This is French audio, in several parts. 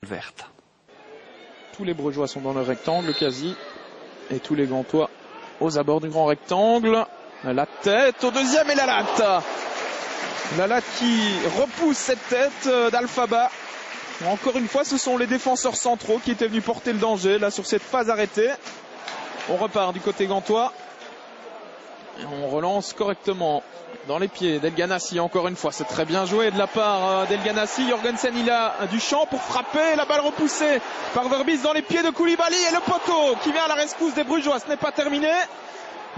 verte. Tous les Brugeois sont dans le rectangle quasi. Et tous les Gantois aux abords du grand rectangle. La tête au deuxième et la latte. La latte qui repousse cette tête d'Alphaba. Encore une fois, ce sont les défenseurs centraux qui étaient venus porter le danger là sur cette phase arrêtée. On repart du côté gantois. Et on relance correctement dans les pieds d'Elganassi. Encore une fois, c'est très bien joué de la part d'Elganassi. Jorgensen, il a du champ pour frapper. La balle repoussée par Verbis dans les pieds de Koulibaly. Et le poteau qui vient à la rescousse des Brugeois. Ce n'est pas terminé.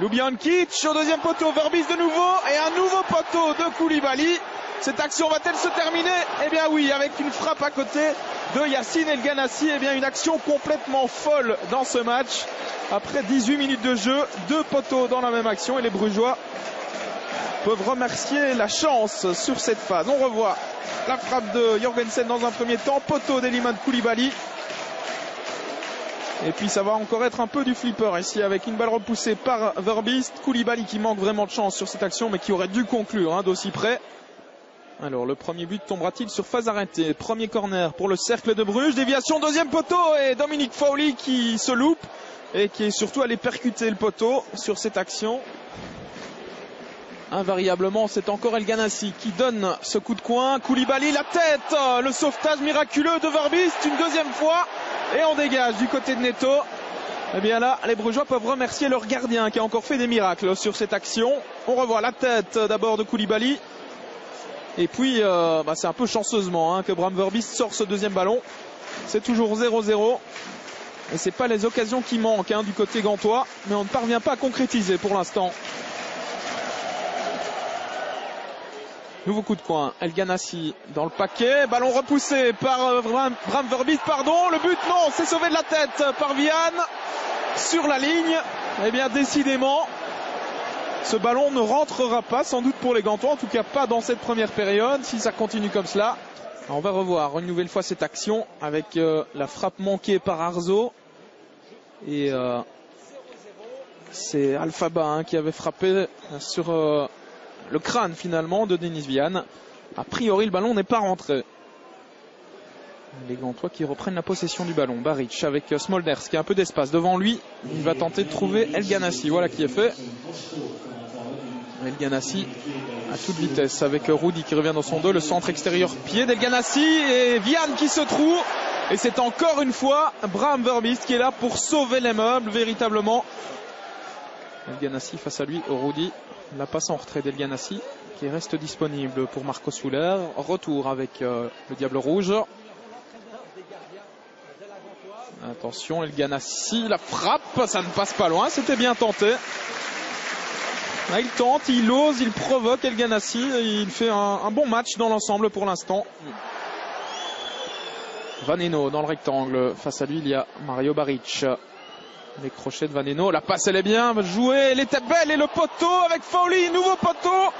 Ljubijankic au deuxième poteau. Verbis de nouveau. Et un nouveau poteau de Koulibaly. Cette action va-t-elle se terminer? Eh bien oui, avec une frappe à côté de Yacine Elganassi. Eh bien une action complètement folle dans ce match. Après 18 minutes de jeu, 2 poteaux dans la même action et les Brugeois peuvent remercier la chance sur cette phase. On revoit la frappe de Jorgensen dans un premier temps, poteau d'Eliman Koulibaly. Et puis ça va encore être un peu du flipper ici avec une balle repoussée par Verbis. Koulibaly qui manque vraiment de chance sur cette action mais qui aurait dû conclure d'aussi près. Alors le premier but tombera-t-il sur phase arrêtée? Premier corner pour le cercle de Bruges. Déviation deuxième poteau et Dominic Fowley qui se loupe et qui est surtout allé percuter le poteau sur cette action. Invariablement, c'est encore Elganassi qui donne ce coup de coin. Koulibaly, la tête, le sauvetage miraculeux de Verbis une deuxième fois et on dégage du côté de Neto. Eh bien là, les Brugeois peuvent remercier leur gardien qui a encore fait des miracles sur cette action. On revoit la tête d'abord de Koulibaly. Et puis, c'est un peu chanceusement que Bram Verbis sort ce deuxième ballon. C'est toujours 0-0. Et c'est pas les occasions qui manquent du côté gantois. Mais on ne parvient pas à concrétiser pour l'instant. Nouveau coup de coin. Elganassi dans le paquet. Ballon repoussé par Bram Verbis. Pardon, le but, non, c'est sauvé de la tête par Vian. Sur la ligne. Eh bien, décidément, ce ballon ne rentrera pas, sans doute pour les Gantois, en tout cas pas dans cette première période. Si ça continue comme cela, on va revoir une nouvelle fois cette action avec la frappe manquée par Arzo. Et c'est Alphaba qui avait frappé sur le crâne finalement de Denis Vian. A priori, le ballon n'est pas rentré. Les Gantois qui reprennent la possession du ballon. Baric avec Smolders qui a un peu d'espace devant lui. Il va tenter de trouver Elganassi. Voilà qui est fait. Elganassi à toute vitesse avec Rudy qui revient dans son dos. Le centre extérieur pied d'Elganassi et Vian qui se trouve. Et c'est encore une fois Bram Verbis qui est là pour sauver les meubles véritablement. Elganassi face à lui, Rudy. La passe en retrait d'Elganassi qui reste disponible pour Marco Souler. Retour avec le Diable Rouge. Attention, Elganassi, la frappe, ça ne passe pas loin, c'était bien tenté. Il tente, il ose, il provoque Elganassi, il fait un bon match dans l'ensemble pour l'instant. Vaneno dans le rectangle, face à lui il y a Mario Baric. Les crochets de Vaneno, la passe elle est bien jouée, elle était belle et le poteau avec Fowley, nouveau poteau.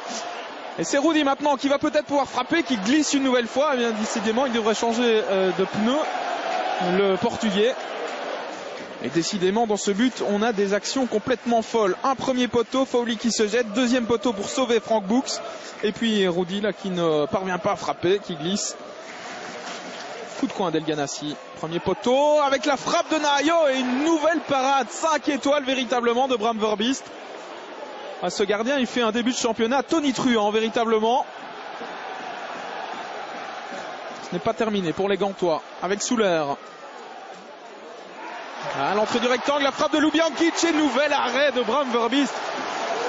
Et c'est Rudy maintenant qui va peut-être pouvoir frapper, qui glisse une nouvelle fois. Eh bien, décidément, il devrait changer de pneu, le Portugais. Et décidément, dans ce but, on a des actions complètement folles. Un premier poteau, Fowley qui se jette. Deuxième poteau pour sauver Frank Books. Et puis Rudy là qui ne parvient pas à frapper, qui glisse. Coup de coin d'Elganassi. Premier poteau avec la frappe de Nahayo et une nouvelle parade. 5 étoiles véritablement de Bram Verbis. Ce gardien, il fait un début de championnat tonitruant véritablement. Ce n'est pas terminé pour les Gantois avec Souler. À l'entrée du rectangle, la frappe de Ljubijankic et nouvel arrêt de Bram Verbis.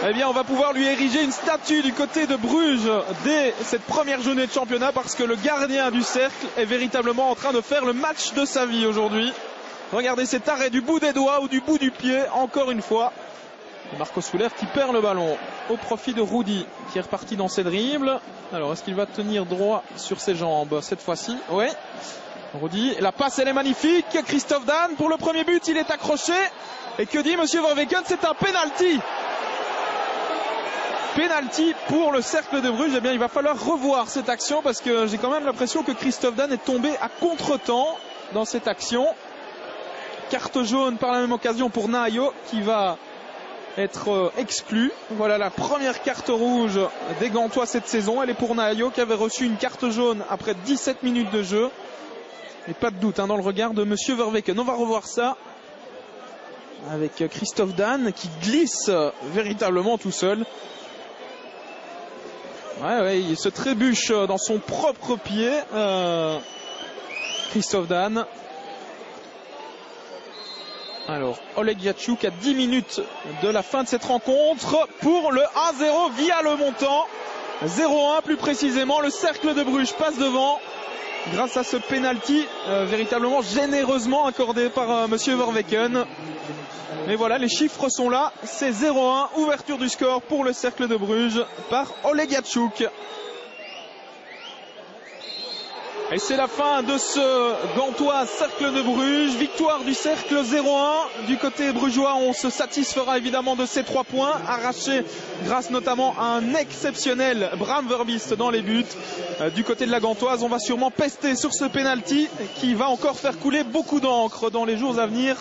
Eh bien, on va pouvoir lui ériger une statue du côté de Bruges dès cette première journée de championnat parce que le gardien du cercle est véritablement en train de faire le match de sa vie aujourd'hui. Regardez cet arrêt du bout des doigts ou du bout du pied, encore une fois. Et Marco Souler qui perd le ballon au profit de Rudy qui est reparti dans ses dribbles. Alors, est-ce qu'il va tenir droit sur ses jambes cette fois-ci? Oui. Rudy, la passe elle est magnifique. Christophe Dan pour le premier but, il est accroché. Et que dit Monsieur Verweken? C'est un penalty. Penalty pour le cercle de Bruges. Eh bien, il va falloir revoir cette action parce que j'ai quand même l'impression que Christophe Dan est tombé à contre-temps dans cette action. Carte jaune par la même occasion pour Nahayo qui va être exclu. Voilà la première carte rouge des Gantois cette saison. Elle est pour Nahayo qui avait reçu une carte jaune après 17 minutes de jeu. Et pas de doute dans le regard de Monsieur Verweken. On va revoir ça avec Christophe Dan qui glisse véritablement tout seul. Ouais, il se trébuche dans son propre pied. Christophe Dan. Alors, Oleg Yachuk à 10 minutes de la fin de cette rencontre pour le 1-0 via le montant. 0-1 plus précisément. Le Cercle de Bruges passe devant grâce à ce penalty véritablement généreusement accordé par Monsieur Verweken. Mais voilà, les chiffres sont là. C'est 0-1, ouverture du score pour le Cercle de Bruges par Oleg Yachuk. Et c'est la fin de ce Gantois Cercle de Bruges. Victoire du Cercle 0-1. Du côté brugeois, on se satisfera évidemment de ces 3 points arrachés grâce notamment à un exceptionnel Bram Verbiest dans les buts. Du côté de la Gantoise, on va sûrement pester sur ce penalty qui va encore faire couler beaucoup d'encre dans les jours à venir.